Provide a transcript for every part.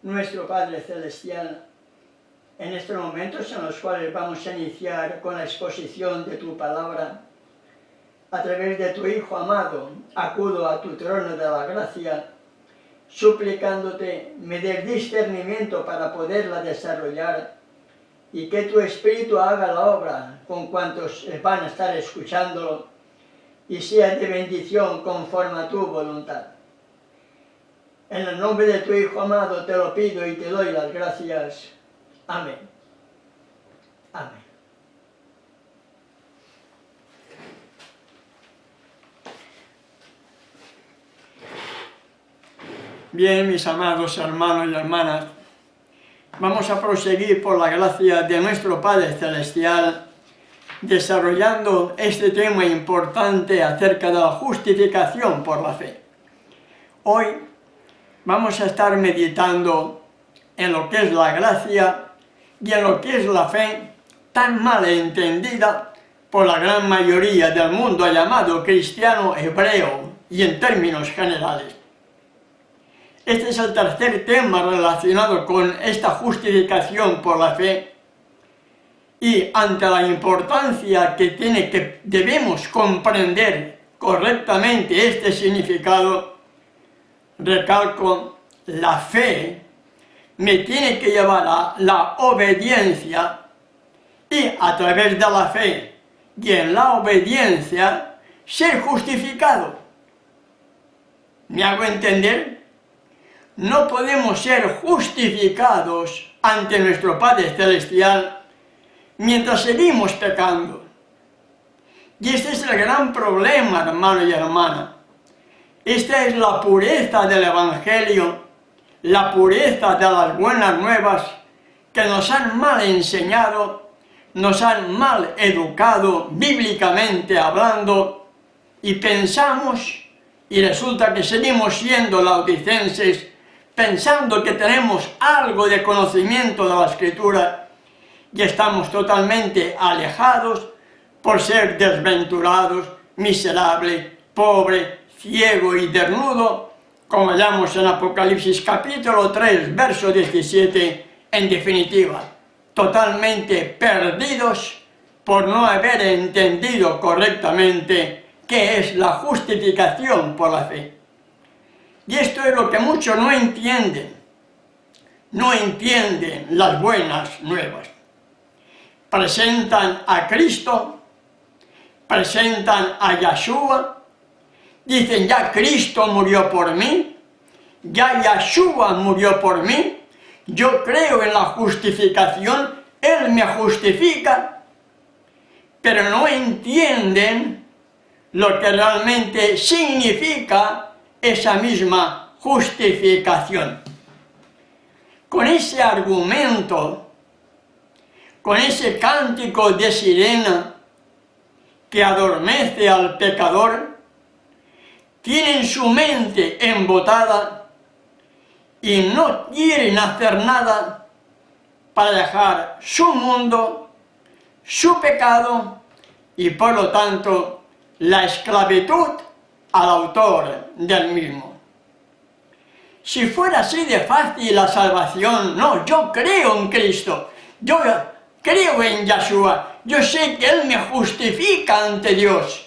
nuestro Padre Celestial, en estos momentos en los cuales vamos a iniciar con la exposición de tu palabra, a través de tu Hijo amado, acudo a tu trono de la gracia, suplicándote me des discernimiento para poderla desarrollar y que tu Espíritu haga la obra con cuantos van a estar escuchándolo y sea de bendición conforme a tu voluntad. En el nombre de tu Hijo amado te lo pido y te doy las gracias. Amén. Amén. Bien, mis amados hermanos y hermanas, vamos a proseguir por la gracia de nuestro Padre Celestial, desarrollando este tema importante acerca de la justificación por la fe. Hoy vamos a estar meditando en lo que es la gracia y en lo que es la fe, tan mal entendida por la gran mayoría del mundo llamado cristiano hebreo y en términos generales. Este es el tercer tema relacionado con esta justificación por la fe, y ante la importancia que tiene que debemos comprender correctamente este significado, recalco, la fe me tiene que llevar a la obediencia y a través de la fe y en la obediencia ser justificado. ¿Me hago entender? No podemos ser justificados ante nuestro Padre Celestial mientras seguimos pecando. Y este es el gran problema, hermano y hermana. Esta es la pureza del Evangelio, la pureza de las buenas nuevas que nos han mal enseñado, nos han mal educado bíblicamente hablando, y pensamos, y resulta que seguimos siendo laodicenses, pensando que tenemos algo de conocimiento de la Escritura, y estamos totalmente alejados por ser desventurados, miserables, pobres, ciego y desnudo, como hallamos en Apocalipsis capítulo 3, verso 17, en definitiva, totalmente perdidos por no haber entendido correctamente qué es la justificación por la fe. Y esto es lo que muchos no entienden las buenas nuevas. Presentan a Cristo, presentan a Yeshua, dicen ya Cristo murió por mí, ya Yeshua murió por mí, yo creo en la justificación, Él me justifica, pero no entienden lo que realmente significa esa misma justificación. Con ese argumento, con ese cántico de sirena que adormece al pecador, tienen su mente embotada y no quieren hacer nada para dejar su mundo, su pecado y por lo tanto la esclavitud al autor del mismo. Si fuera así de fácil la salvación, no, yo creo en Cristo, yo creo en Yeshua, yo sé que Él me justifica ante Dios.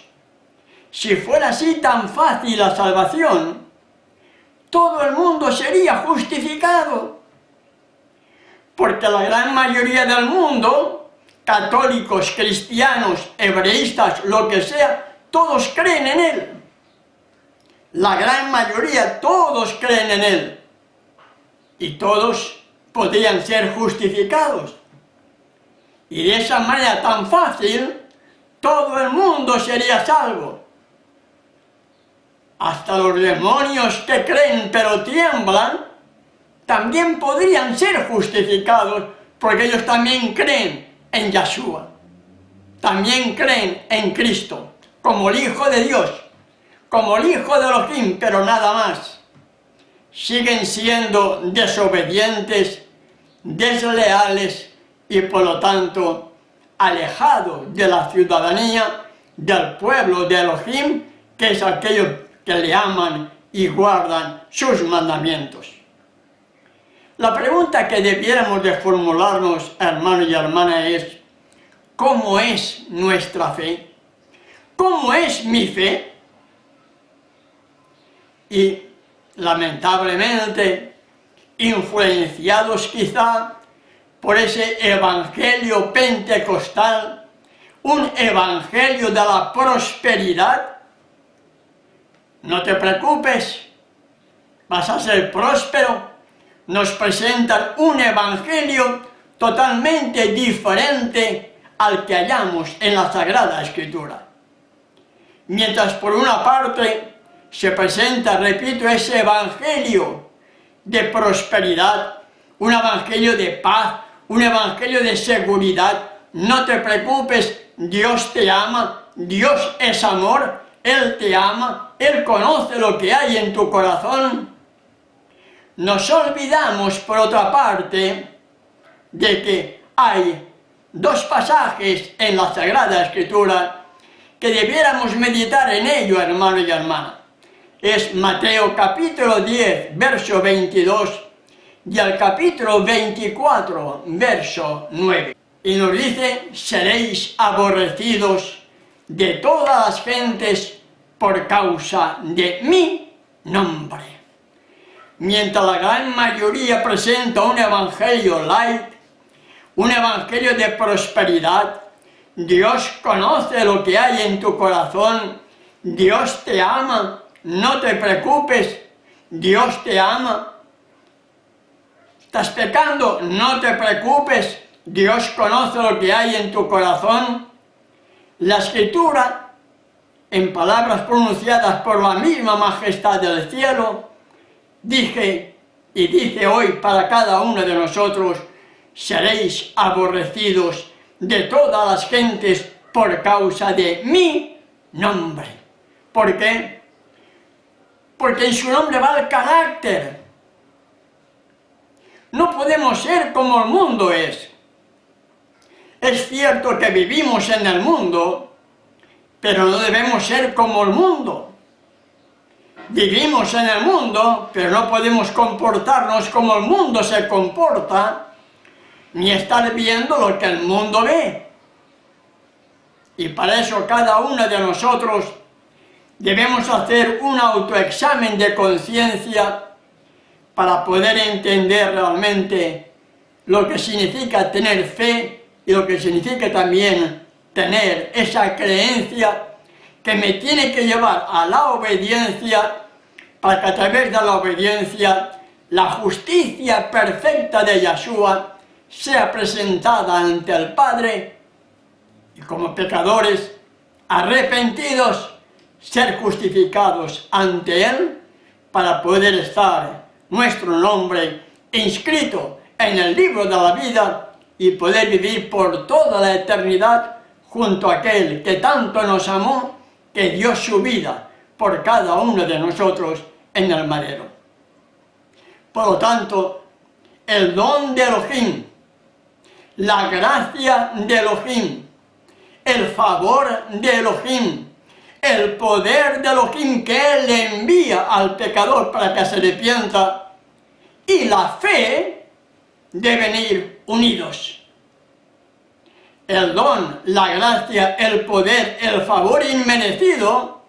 Si fuera así tan fácil la salvación, todo el mundo sería justificado. Porque la gran mayoría del mundo, católicos, cristianos, hebreístas, lo que sea, todos creen en Él. La gran mayoría, todos creen en Él. Y todos podrían ser justificados. Y de esa manera tan fácil, todo el mundo sería salvo. Hasta los demonios que creen pero tiemblan, también podrían ser justificados, porque ellos también creen en Yeshua. También creen en Cristo, como el Hijo de Dios, como el Hijo de Elohim, pero nada más. Siguen siendo desobedientes, desleales y por lo tanto alejados de la ciudadanía del pueblo de Elohim, que es aquello que le aman y guardan sus mandamientos. La pregunta que debiéramos de formularnos, hermano y hermana, es: ¿cómo es nuestra fe? ¿Cómo es mi fe? Y lamentablemente, influenciados quizá por ese evangelio pentecostal, un evangelio de la prosperidad, no te preocupes, vas a ser próspero. Nos presentan un evangelio totalmente diferente al que hallamos en la Sagrada Escritura. Mientras por una parte se presenta, repito, ese evangelio de prosperidad, un evangelio de paz, un evangelio de seguridad. No te preocupes, Dios te ama, Dios es amor, Él te ama, Él conoce lo que hay en tu corazón. Nos olvidamos, por otra parte, de que hay dos pasajes en la Sagrada Escritura que debiéramos meditar en ello, hermano y hermana. Es Mateo capítulo 10, verso 22, y al capítulo 24, verso 9. Y nos dice: seréis aborrecidos de todas las gentes por causa de mi nombre. Mientras la gran mayoría presenta un evangelio light, un evangelio de prosperidad, Dios conoce lo que hay en tu corazón, Dios te ama, no te preocupes, Dios te ama. ¿Estás pecando? No te preocupes, Dios conoce lo que hay en tu corazón. La Escritura, en palabras pronunciadas por la misma majestad del cielo, dije y dice hoy para cada uno de nosotros: seréis aborrecidos de todas las gentes por causa de mi nombre. ¿Por qué? Porque en su nombre va el carácter. No podemos ser como el mundo es. Es cierto que vivimos en el mundo, pero no debemos ser como el mundo. Vivimos en el mundo, pero no podemos comportarnos como el mundo se comporta, ni estar viendo lo que el mundo ve. Y para eso cada uno de nosotros debemos hacer un autoexamen de conciencia para poder entender realmente lo que significa tener fe y lo que significa también tener esa creencia que me tiene que llevar a la obediencia, para que a través de la obediencia la justicia perfecta de Yeshua sea presentada ante el Padre, y como pecadores arrepentidos ser justificados ante Él, para poder estar nuestro nombre inscrito en el libro de la vida y poder vivir por toda la eternidad junto a aquel que tanto nos amó, que dio su vida por cada uno de nosotros en el madero. Por lo tanto, el don de Elohim, la gracia de Elohim, el favor de Elohim, el poder de Elohim que Él le envía al pecador para que se arrepienta, y la fe deben ir unidos. El don, la gracia, el poder, el favor inmerecido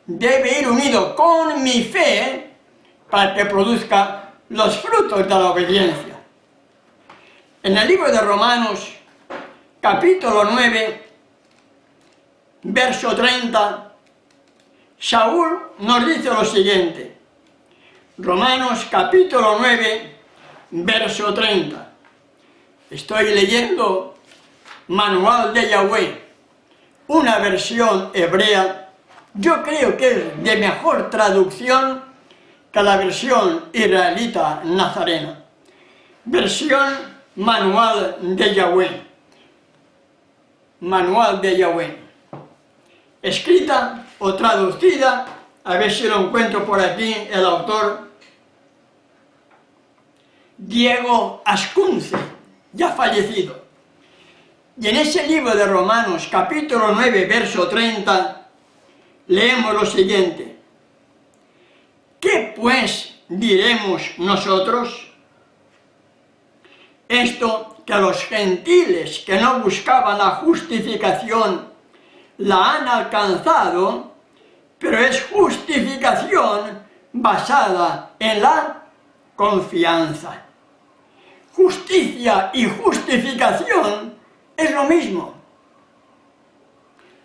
debe ir unido con mi fe para que produzca los frutos de la obediencia. En el libro de Romanos, capítulo 9, verso 30, Saúl nos dice lo siguiente. Romanos capítulo 9, verso 30. Estoy leyendo Manual de Yahweh, una versión hebrea. Yo creo que es de mejor traducción que la versión israelita nazarena. Versión Manual de Yahweh. Manual de Yahweh. Escrita o traducida, a ver si lo encuentro por aquí, el autor, Diego Ascunce, ya fallecido. Y en ese libro de Romanos, capítulo 9, verso 30, leemos lo siguiente. ¿Qué pues diremos nosotros? esto que los gentiles que no buscaban la justificación la han alcanzado, pero es justificación basada en la confianza. Justicia y justificación es lo mismo.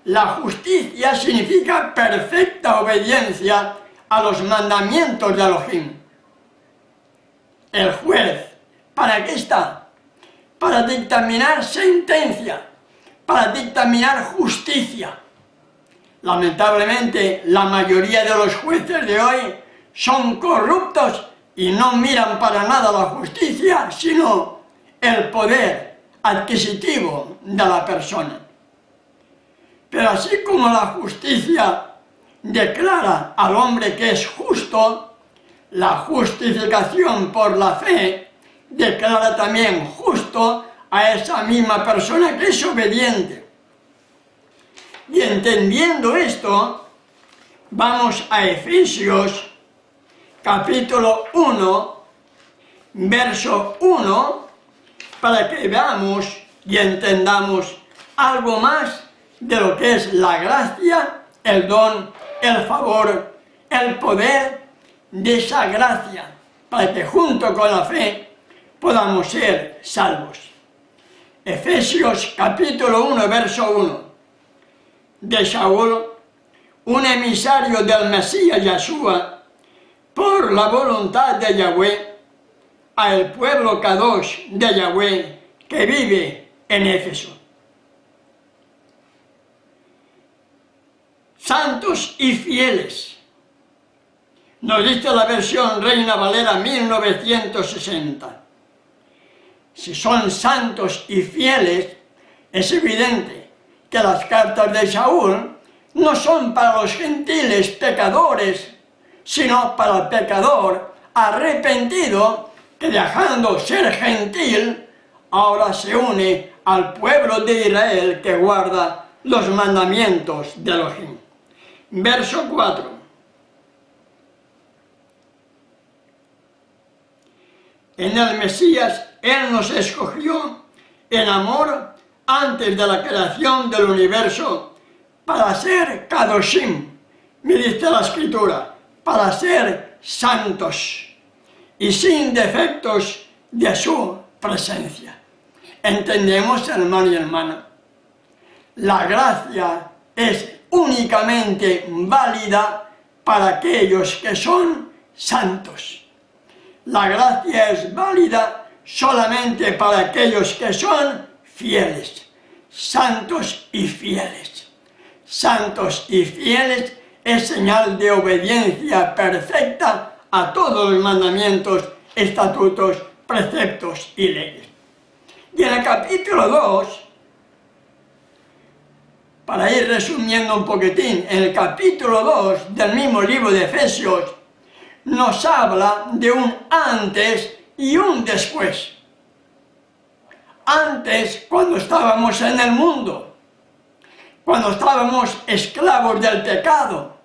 La justicia significa perfecta obediencia a los mandamientos de Elohim. El juez, ¿para qué está? Para dictaminar sentencia, para dictaminar justicia. Lamentablemente, la mayoría de los jueces de hoy son corruptos y no miran para nada la justicia, sino el poder adquisitivo de la persona. Pero así como la justicia declara al hombre que es justo, la justificación por la fe declara también justo a esa misma persona que es obediente. Y entendiendo esto, vamos a Efesios capítulo 1, verso 1, para que veamos y entendamos algo más de lo que es la gracia, el don, el favor, el poder de esa gracia, para que junto con la fe podamos ser salvos. Efesios capítulo 1, verso 1. De Saúl, un emisario del Mesías Yeshua, por la voluntad de Yahweh, al pueblo Kadosh de Yahweh que vive en Éfeso. Santos y fieles. Nos dice la versión Reina Valera 1960. Si son santos y fieles, es evidente que las cartas de Saúl no son para los gentiles pecadores, sino para el pecador arrepentido que, dejando ser gentil, ahora se une al pueblo de Israel que guarda los mandamientos de Elohim. Verso 4. En el Mesías Él nos escogió en amor antes de la creación del universo para ser Kadoshim, me dice la Escritura, para ser santos y sin defectos de su presencia. ¿Entendemos, hermano y hermana? La gracia es únicamente válida para aquellos que son santos. La gracia es válida solamente para aquellos que son fieles, santos y fieles. Santos y fieles es señal de obediencia perfecta a todos los mandamientos, estatutos, preceptos y leyes. Y en el capítulo 2, para ir resumiendo un poquitín, en el capítulo 2 del mismo libro de Efesios, nos habla de un antes y un después. Antes, cuando estábamos en el mundo, cuando estábamos esclavos del pecado,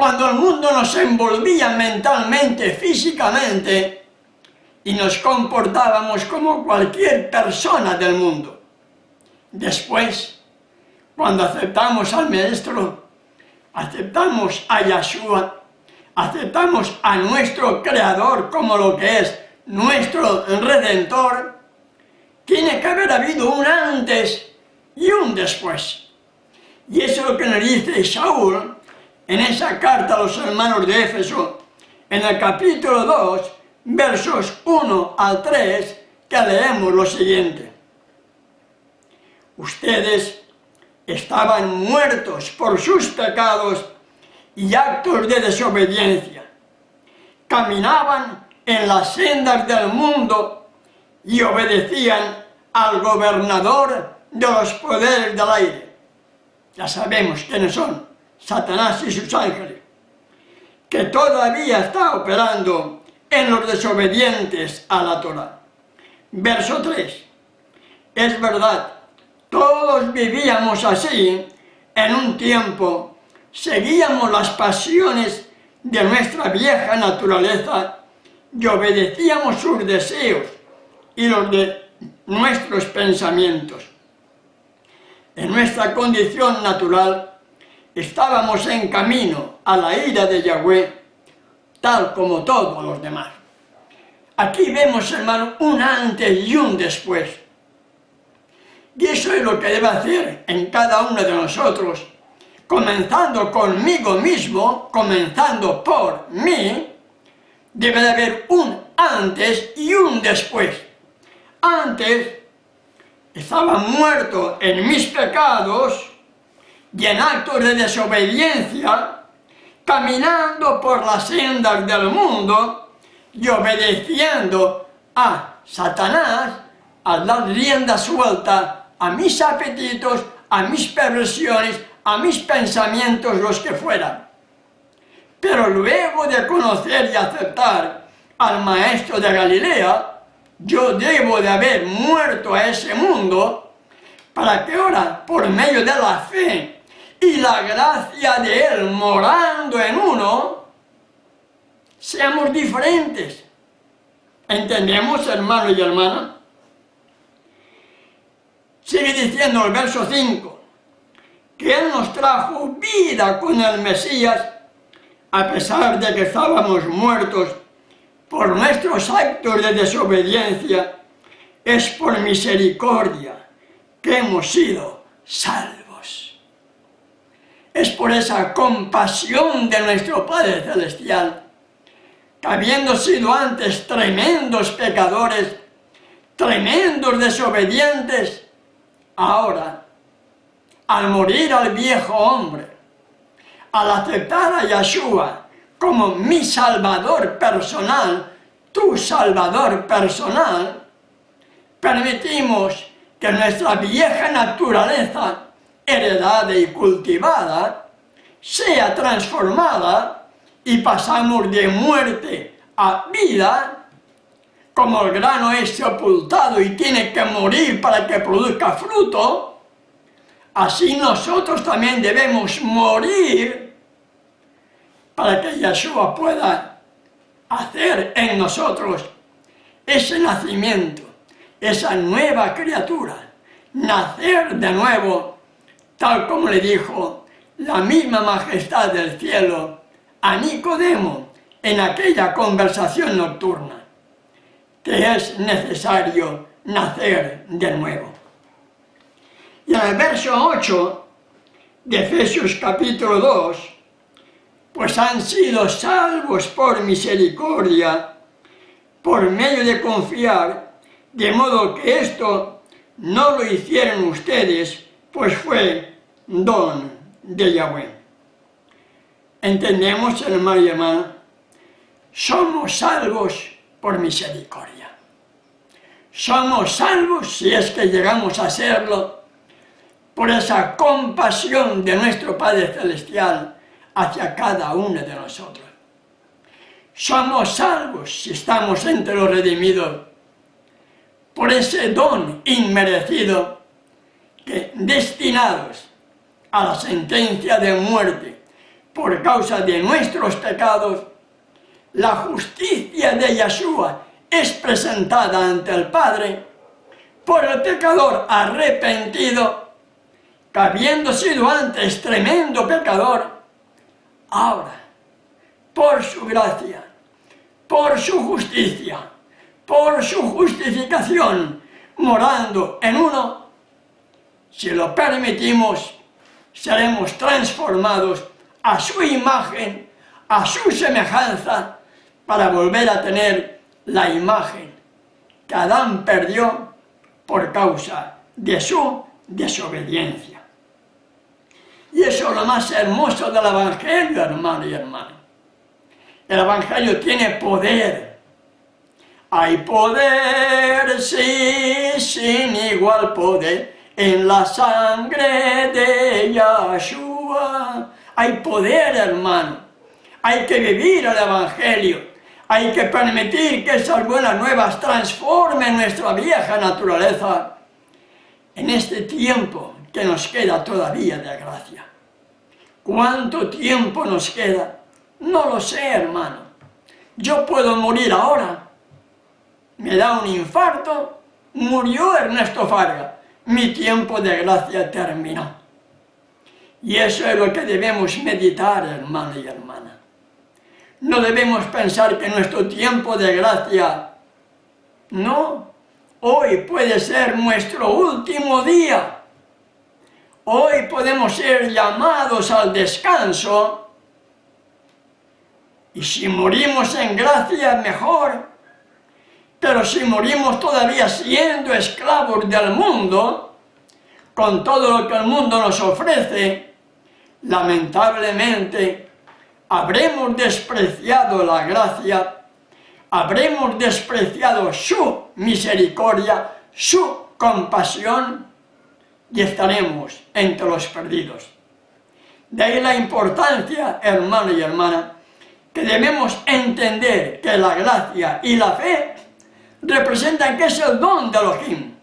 cuando el mundo nos envolvía mentalmente, físicamente, y nos comportábamos como cualquier persona del mundo. Después, cuando aceptamos al Maestro, aceptamos a Yeshua, aceptamos a nuestro Creador como lo que es nuestro Redentor, tiene que haber habido un antes y un después. Y eso es lo que nos dice Saúl en esa carta a los hermanos de Éfeso, en el capítulo 2, versos 1 al 3, que leemos lo siguiente. Ustedes estaban muertos por sus pecados y actos de desobediencia. Caminaban en las sendas del mundo y obedecían al gobernador de los poderes del aire. Ya sabemos quiénes son, Satanás y sus ángeles, que todavía está operando en los desobedientes a la Torá. Verso 3. Es verdad, todos vivíamos así en un tiempo, seguíamos las pasiones de nuestra vieja naturaleza y obedecíamos sus deseos, y los de nuestros pensamientos. En nuestra condición natural estábamos en camino a la ira de Yahweh, tal como todos los demás. Aquí vemos, hermano, un antes y un después. Y eso es lo que debe hacer en cada uno de nosotros, comenzando conmigo mismo, comenzando por mí. Debe de haber un antes y un después. Antes estaba muerto en mis pecados y en actos de desobediencia, caminando por las sendas del mundo y obedeciendo a Satanás al dar rienda suelta a mis apetitos, a mis perversiones, a mis pensamientos, los que fueran. Pero luego de conocer y aceptar al Maestro de Galilea, yo debo de haber muerto a ese mundo para que ahora, por medio de la fe y la gracia de Él morando en uno, seamos diferentes. ¿Entendemos, hermano y hermana? Sigue diciendo el verso 5, que Él nos trajo vida con el Mesías, a pesar de que estábamos muertos por nuestros actos de desobediencia. Es por misericordia que hemos sido salvos. Es por esa compasión de nuestro Padre Celestial, que habiendo sido antes tremendos pecadores, tremendos desobedientes, ahora, al morir al viejo hombre, al aceptar a Yahshua como mi Salvador personal, tu Salvador personal, permitimos que nuestra vieja naturaleza, heredada y cultivada, sea transformada y pasamos de muerte a vida, como el grano es sepultado y tiene que morir para que produzca fruto. Así nosotros también debemos morir para que Yahshua pueda hacer en nosotros ese nacimiento, esa nueva criatura, nacer de nuevo, tal como le dijo la misma majestad del cielo a Nicodemo en aquella conversación nocturna, que es necesario nacer de nuevo. Y en el verso 8 de Efesios capítulo 2, pues han sido salvos por misericordia, por medio de confiar, de modo que esto no lo hicieron ustedes, pues fue don de Yahweh. ¿Entendemos, hermano y hermana? Somos salvos por misericordia. Somos salvos, si es que llegamos a serlo, por esa compasión de nuestro Padre Celestial hacia cada uno de nosotros. Somos salvos si estamos entre los redimidos, por ese don inmerecido que, destinados a la sentencia de muerte por causa de nuestros pecados, la justicia de Yahshua es presentada ante el Padre por el pecador arrepentido, que habiendo sido antes tremendo pecador, ahora, por su gracia, por su justicia, por su justificación, morando en uno, si lo permitimos, seremos transformados a su imagen, a su semejanza, para volver a tener la imagen que Adán perdió por causa de su desobediencia. Y eso es lo más hermoso del Evangelio, hermano y hermana. El Evangelio tiene poder. Hay poder, sí, sin igual poder, en la sangre de Yahshua. Hay poder, hermano. Hay que vivir el Evangelio. Hay que permitir que esas buenas nuevas transformen nuestra vieja naturaleza en este tiempo que nos queda todavía de gracia. ¿Cuánto tiempo nos queda? No lo sé, hermano. Yo puedo morir ahora. me da un infarto, murió Ernesto Farga, mi tiempo de gracia terminó. Y eso es lo que debemos meditar, hermano y hermana. No debemos pensar que nuestro tiempo de gracia, no, hoy puede ser nuestro último día. Hoy podemos ser llamados al descanso, y si morimos en gracia, mejor. Pero si morimos todavía siendo esclavos del mundo, con todo lo que el mundo nos ofrece, lamentablemente habremos despreciado la gracia, habremos despreciado su misericordia, su compasión, y estaremos entre los perdidos. De ahí la importancia, hermano y hermana, que debemos entender que la gracia y la fe representan que es el don de Elohim.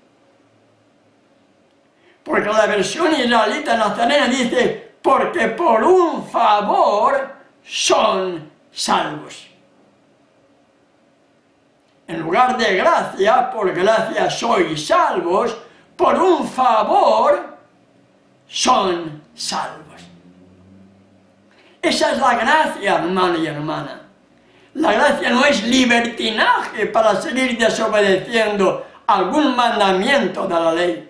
Porque la versión israelita nazarena dice, porque por un favor son salvos. En lugar de gracia, por gracia sois salvos, por un favor son salvos. Esa es la gracia, hermano y hermana. La gracia no es libertinaje para seguir desobedeciendo algún mandamiento de la ley.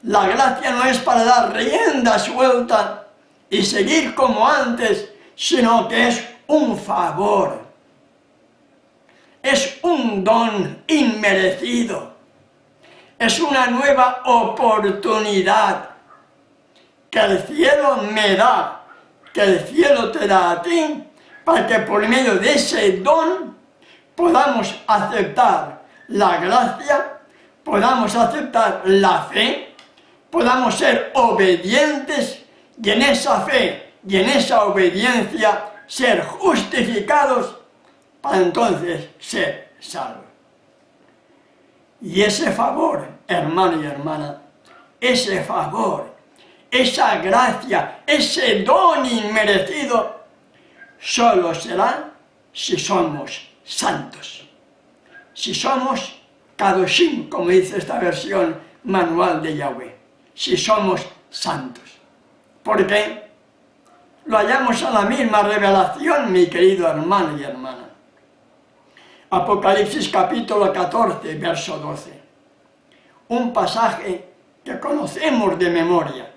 La gracia no es para dar rienda suelta y seguir como antes, sino que es un favor. Es un don inmerecido. Es una nueva oportunidad que el cielo me da, que el cielo te da a ti, para que por medio de ese don podamos aceptar la gracia, podamos aceptar la fe, podamos ser obedientes y en esa fe y en esa obediencia ser justificados para entonces ser salvos. Y ese favor, hermano y hermana, ese favor, esa gracia, ese don inmerecido, solo será si somos santos. Si somos kadoshim, como dice esta versión manual de Yahweh. Si somos santos. ¿Por qué? Lo hallamos en la misma revelación, mi querido hermano y hermana. Apocalipsis capítulo 14, verso 12. Un pasaje que conocemos de memoria,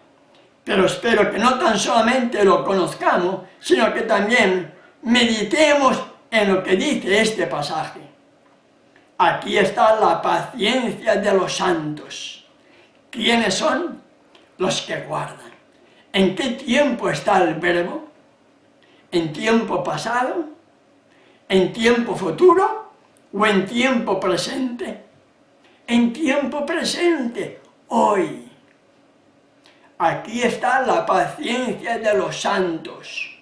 pero espero que no tan solamente lo conozcamos, sino que también meditemos en lo que dice este pasaje. Aquí está la paciencia de los santos. ¿Quiénes son? Los que guardan. ¿En qué tiempo está el verbo? ¿En tiempo pasado? ¿En tiempo futuro? ¿O en tiempo presente? En tiempo presente, hoy. Aquí está la paciencia de los santos,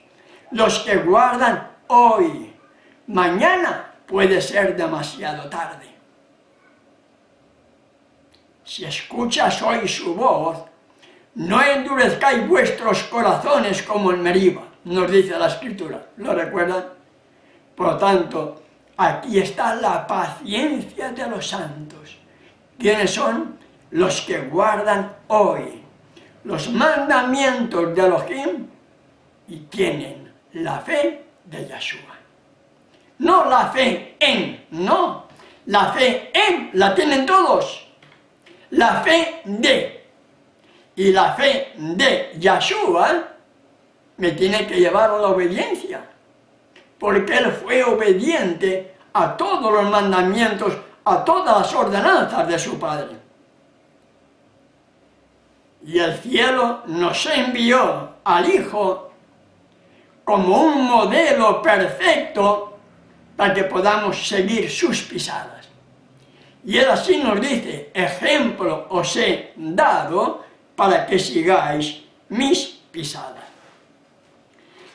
los que guardan hoy. Mañana puede ser demasiado tarde. Si escuchas hoy su voz, no endurezcáis vuestros corazones como en Meriba, nos dice la Escritura, ¿lo recuerdan? Por lo tanto, aquí está la paciencia de los santos. ¿Quiénes son? Los que guardan hoy los mandamientos de Elohim y tienen la fe de Yahshua. No la fe en, no. La fe en la tienen todos. La fe de. Y la fe de Yahshua me tiene que llevar a la obediencia. Porque Él fue obediente a todos los mandamientos, a todas las ordenanzas de su Padre. Y el cielo nos envió al Hijo como un modelo perfecto para que podamos seguir sus pisadas. Y Él así nos dice, ejemplo os he dado para que sigáis mis pisadas.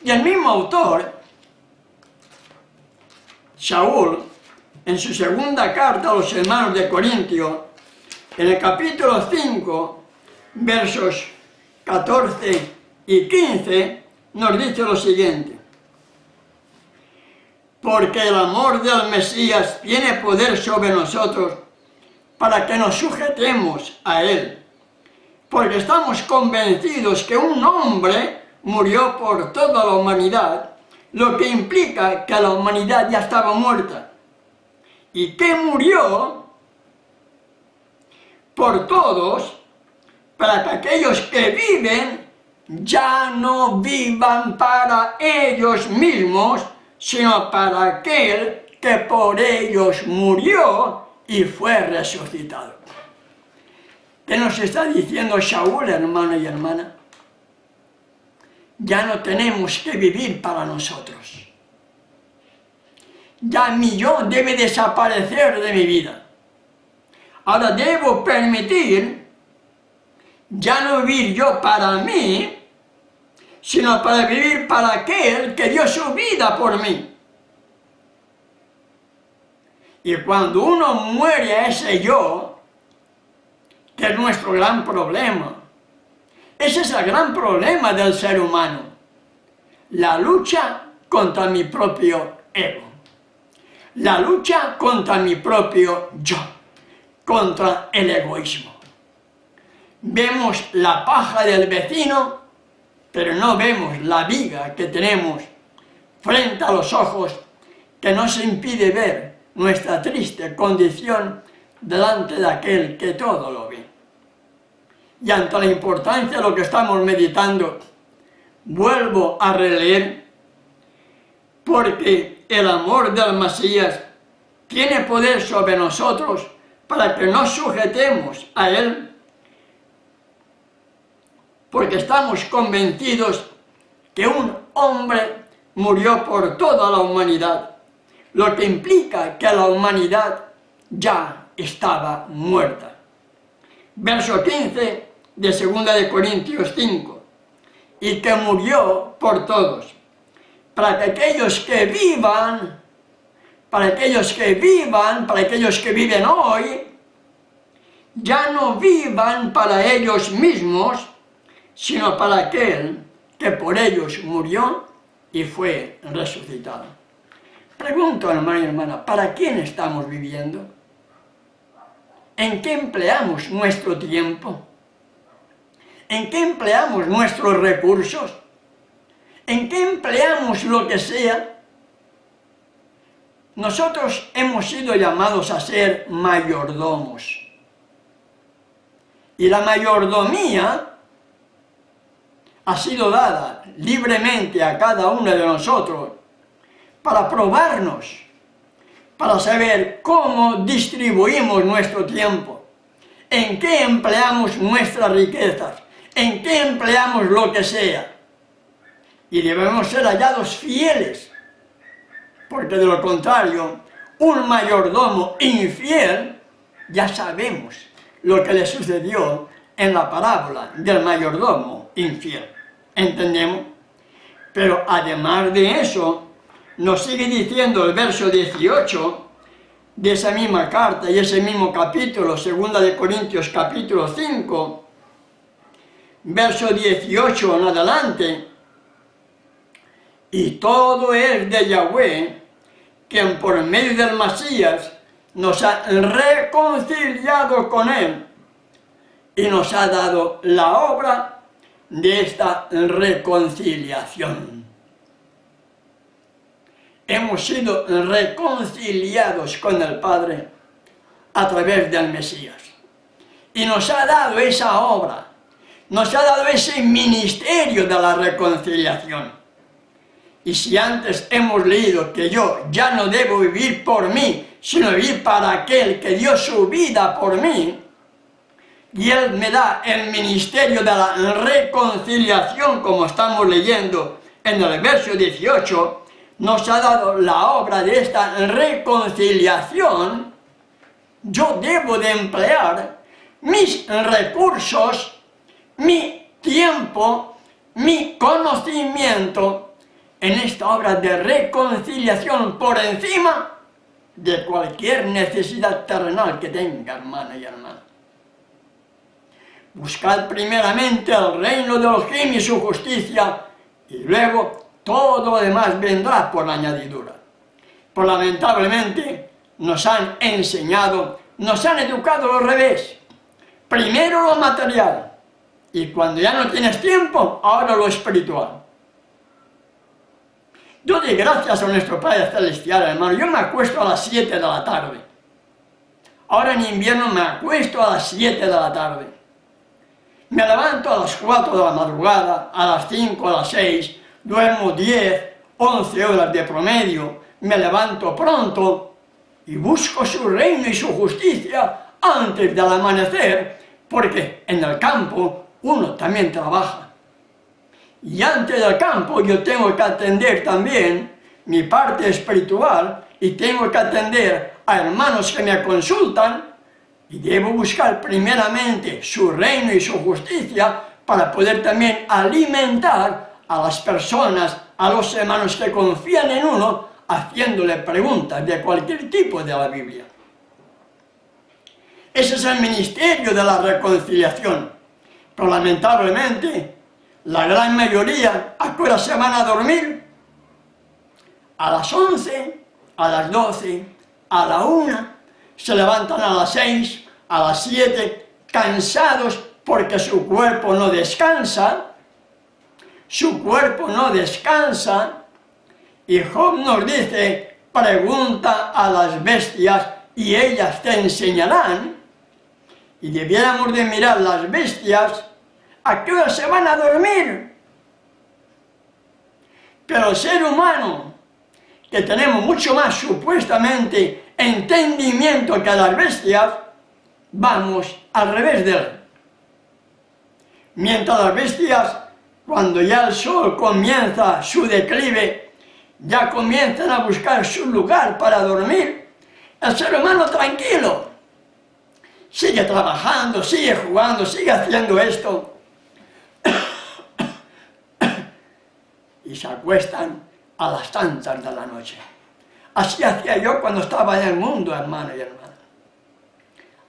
Y el mismo autor, Saúl, en su segunda carta a los hermanos de Corintio, en el capítulo 5, versos 14 y 15, nos dice lo siguiente. porque el amor del Mesías tiene poder sobre nosotros para que nos sujetemos a Él, porque estamos convencidos que un hombre murió por toda la humanidad, lo que implica que la humanidad ya estaba muerta, y que murió por todos, para que aquellos que viven ya no vivan para ellos mismos, sino para aquel que por ellos murió y fue resucitado. ¿Qué nos está diciendo Saúl, hermano y hermana? Ya no tenemos que vivir para nosotros. Ya mi yo debe desaparecer de mi vida. Ahora debo permitir ya no vivir yo para mí, sino para vivir para aquel que dio su vida por mí. Y cuando uno muere a ese yo, que es nuestro gran problema, ese es el gran problema del ser humano, la lucha contra mi propio ego, la lucha contra mi propio yo, contra el egoísmo. Vemos la paja del vecino, pero no vemos la viga que tenemos frente a los ojos, que nos impide ver nuestra triste condición delante de aquel que todo lo ve. Y ante la importancia de lo que estamos meditando, vuelvo a releer, porque el amor del Mesías tiene poder sobre nosotros para que nos sujetemos a Él, porque estamos convencidos que un hombre murió por toda la humanidad, lo que implica que la humanidad ya estaba muerta. Verso 15 de 2 de Corintios 5, y que murió por todos, para que aquellos que vivan, para aquellos que viven hoy, ya no vivan para ellos mismos, sino para aquel que por ellos murió y fue resucitado. Pregunto, hermano y hermana, ¿para quién estamos viviendo? ¿En qué empleamos nuestro tiempo? ¿En qué empleamos nuestros recursos? ¿En qué empleamos lo que sea? Nosotros hemos sido llamados a ser mayordomos. Y la mayordomía ha sido dada libremente a cada uno de nosotros para probarnos, para saber cómo distribuimos nuestro tiempo, en qué empleamos nuestras riquezas, en qué empleamos lo que sea. Y debemos ser hallados fieles, porque de lo contrario, un mayordomo infiel, ya sabemos lo que le sucedió en la parábola del mayordomo infiel. ¿Entendemos? Pero además de eso, nos sigue diciendo el verso 18 de esa misma carta y ese mismo capítulo, 2 de Corintios capítulo 5, verso 18 en adelante, y todo es de Yahweh, quien por medio del Mesías nos ha reconciliado con Él y nos ha dado la obra de esta reconciliación. Hemos sido reconciliados con el Padre a través del Mesías. Y nos ha dado esa obra, nos ha dado ese ministerio de la reconciliación. Y si antes hemos leído que yo ya no debo vivir por mí, sino vivir para aquel que dio su vida por mí, y Él me da el ministerio de la reconciliación, como estamos leyendo en el verso 18, nos ha dado la obra de esta reconciliación. Yo debo de emplear mis recursos, mi tiempo, mi conocimiento en esta obra de reconciliación por encima de cualquier necesidad terrenal que tenga, hermano y hermana. Buscad primeramente el reino de Elohim y su justicia, y luego todo lo demás vendrá por la añadidura. Pues lamentablemente nos han enseñado, nos han educado al revés. Primero lo material, y cuando ya no tienes tiempo, ahora lo espiritual. Yo doy gracias a nuestro Padre Celestial, hermano. Yo me acuesto a las 7 de la tarde. Ahora en invierno me acuesto a las 7 de la tarde. Me levanto a las 4 de la madrugada, a las 5, a las 6, duermo 10, 11 horas de promedio, me levanto pronto y busco su reino y su justicia antes del amanecer, porque en el campo uno también trabaja. Y antes del campo yo tengo que atender también mi parte espiritual y tengo que atender a hermanos que me consultan y debo buscar primeramente su reino y su justicia para poder también alimentar a las personas, a los hermanos que confían en uno, haciéndole preguntas de cualquier tipo de la Biblia. Ese es el ministerio de la reconciliación. Pero lamentablemente, la gran mayoría, ¿a qué hora se van a dormir? A las 11, a las 12, a la 1, se levantan a las 6, a las 7, cansados porque su cuerpo no descansa. Su cuerpo no descansa. Y Job nos dice, pregunta a las bestias y ellas te enseñarán. Y debiéramos de mirar las bestias, ¿a qué hora se van a dormir? Pero el ser humano, que tenemos mucho más supuestamente entendimiento que las bestias, vamos al revés de él. Mientras las bestias, cuando ya el sol comienza su declive, ya comienzan a buscar su lugar para dormir, el ser humano tranquilo, sigue trabajando, sigue jugando, sigue haciendo esto, y se acuestan a las tantas de la noche. Así hacía yo cuando estaba en el mundo, hermano y hermana.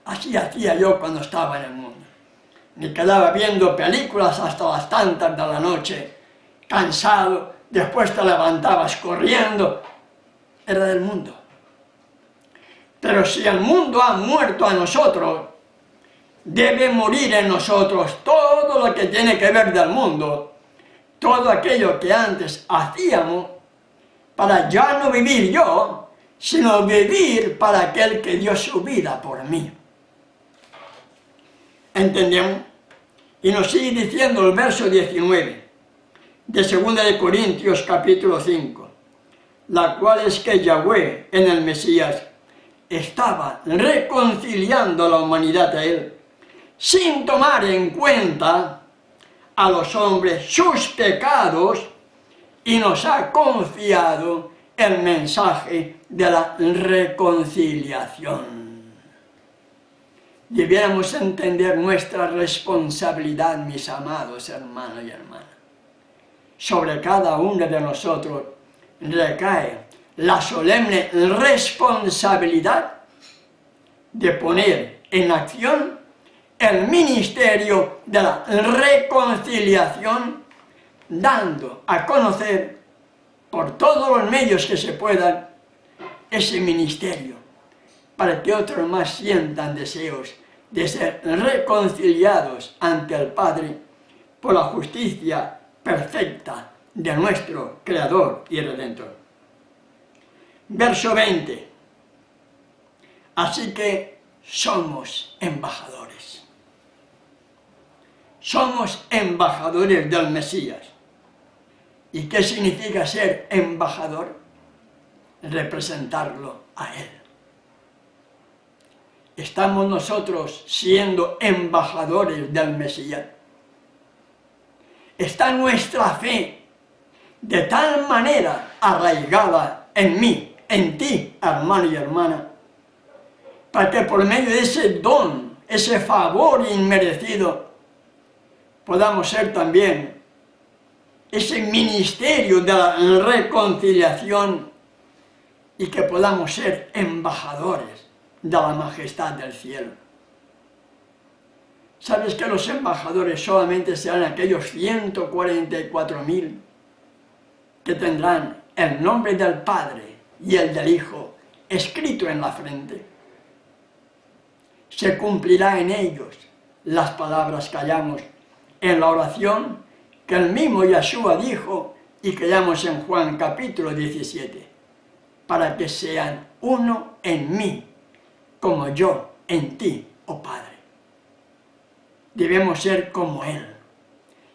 Así hacía yo cuando estaba en el mundo. Me quedaba viendo películas hasta las tantas de la noche, cansado, después te levantabas corriendo. Era del mundo. Pero si el mundo ha muerto a nosotros, debe morir en nosotros todo lo que tiene que ver del mundo, todo aquello que antes hacíamos, para ya no vivir yo, sino vivir para aquel que dio su vida por mí. ¿Entendemos? Y nos sigue diciendo el verso 19 de 2 de Corintios capítulo 5, la cual es que Yahweh en el Mesías estaba reconciliando a la humanidad a él, sin tomar en cuenta a los hombres sus pecados, y nos ha confiado el mensaje de la reconciliación. Debiéramos entender nuestra responsabilidad, mis amados hermanos y hermanas. Sobre cada uno de nosotros recae la solemne responsabilidad de poner en acción el ministerio de la reconciliación, dando a conocer por todos los medios que se puedan ese ministerio, para que otros más sientan deseos de ser reconciliados ante el Padre por la justicia perfecta de nuestro Creador y Redentor. Verso 20. Así que somos embajadores. Somos embajadores del Mesías. ¿Y qué significa ser embajador? Representarlo a Él. ¿Estamos nosotros siendo embajadores del Mesías? ¿Está nuestra fe de tal manera arraigada en mí, en ti, hermano y hermana, para que por medio de ese don, ese favor inmerecido, podamos ser también ese ministerio de la reconciliación y que podamos ser embajadores de la majestad del cielo? ¿Sabes que los embajadores solamente serán aquellos 144.000 que tendrán el nombre del Padre y el del Hijo, escrito en la frente. Se cumplirá en ellos las palabras que hallamos en la oración que el mismo Yeshua dijo y que hallamos en Juan capítulo 17, para que sean uno en mí, como yo en ti, oh Padre. Debemos ser como Él,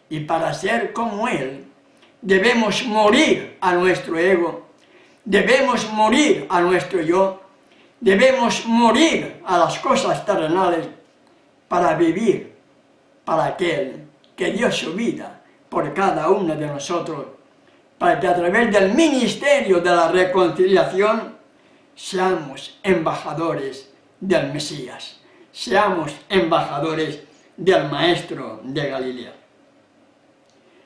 y para ser como Él, debemos morir a nuestro ego, debemos morir a nuestro yo, debemos morir a las cosas terrenales para vivir para aquel que dio su vida por cada uno de nosotros, para que a través del ministerio de la reconciliación seamos embajadores del Mesías, seamos embajadores del Maestro de Galilea.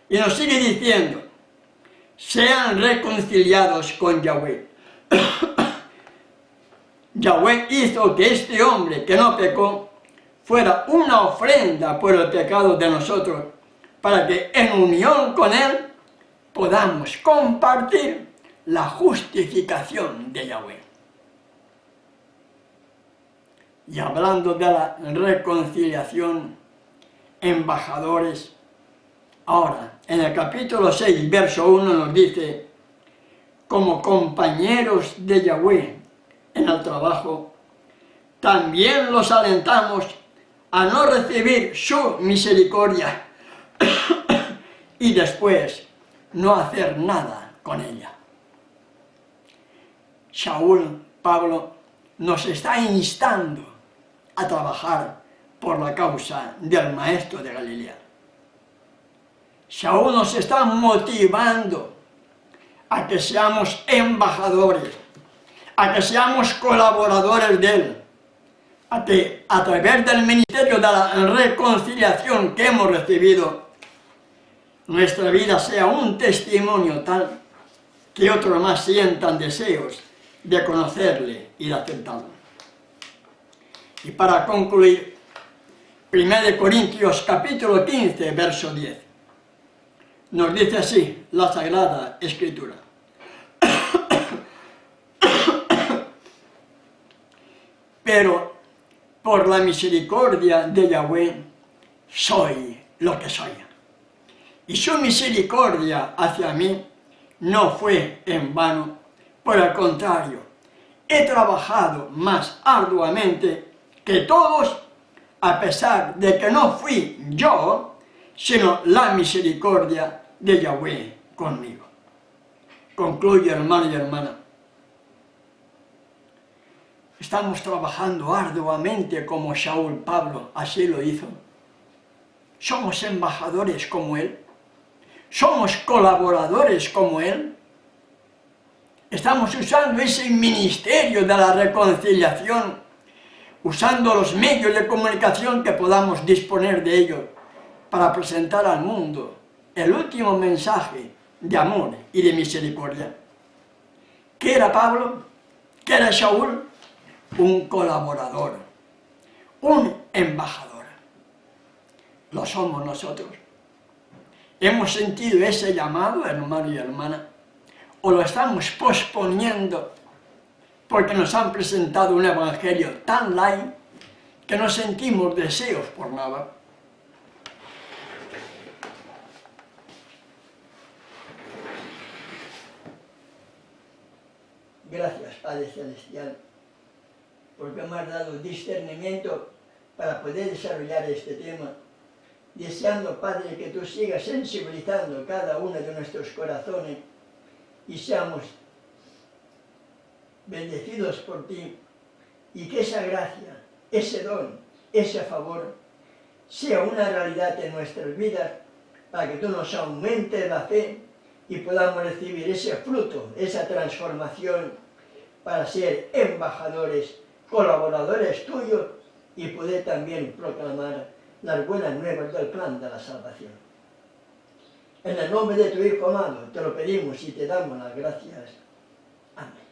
Y nos sigue diciendo, sean reconciliados con Yahweh. Yahweh hizo que este hombre que no pecó fuera una ofrenda por el pecado de nosotros, para que en unión con Él podamos compartir la justificación de Yahweh. Y hablando de la reconciliación, embajadores, ahora en el capítulo 6, verso 1 nos dice, como compañeros de Yahweh en el trabajo, también los alentamos a no recibir su misericordia y después no hacer nada con ella. Shaul, Pablo, nos está instando a trabajar por la causa del Maestro de Galilea. Shaul nos está motivando a que seamos embajadores, a que seamos colaboradores de Él, a que a través del ministerio de la reconciliación que hemos recibido, nuestra vida sea un testimonio tal que otros más sientan deseos de conocerle y de aceptarlo. Y para concluir, 1 Corintios capítulo 15, verso 10, nos dice así la Sagrada Escritura. Pero por la misericordia de Yahweh soy lo que soy. Y su misericordia hacia mí no fue en vano, por el contrario, he trabajado más arduamente que todos, a pesar de que no fui yo, sino la misericordia de Yahweh conmigo. Concluye, hermano y hermana. Estamos trabajando arduamente como Shaul Pablo así lo hizo. Somos embajadores como él. Somos colaboradores como él. Estamos usando ese ministerio de la reconciliación, usando los medios de comunicación que podamos disponer de ellos para presentar al mundo el último mensaje de amor y de misericordia. ¿Qué era Pablo? ¿Qué era Shaul? Un colaborador, un embajador. Lo somos nosotros. ¿Hemos sentido ese llamado, hermano y hermana? ¿O lo estamos posponiendo porque nos han presentado un evangelio tan light que no sentimos deseos por nada? Gracias, Padre Celestial, porque me has dado discernimiento para poder desarrollar este tema, deseando, Padre, que tú sigas sensibilizando cada uno de nuestros corazones y seamos bendecidos por ti, y que esa gracia, ese don, ese favor, sea una realidad en nuestras vidas, para que tú nos aumentes la fe y podamos recibir ese fruto, esa transformación, para ser embajadores, colaboradores tuyos, y poder también proclamar las buenas nuevas del plan de la salvación. En el nombre de tu Hijo amado te lo pedimos y te damos las gracias. Amén.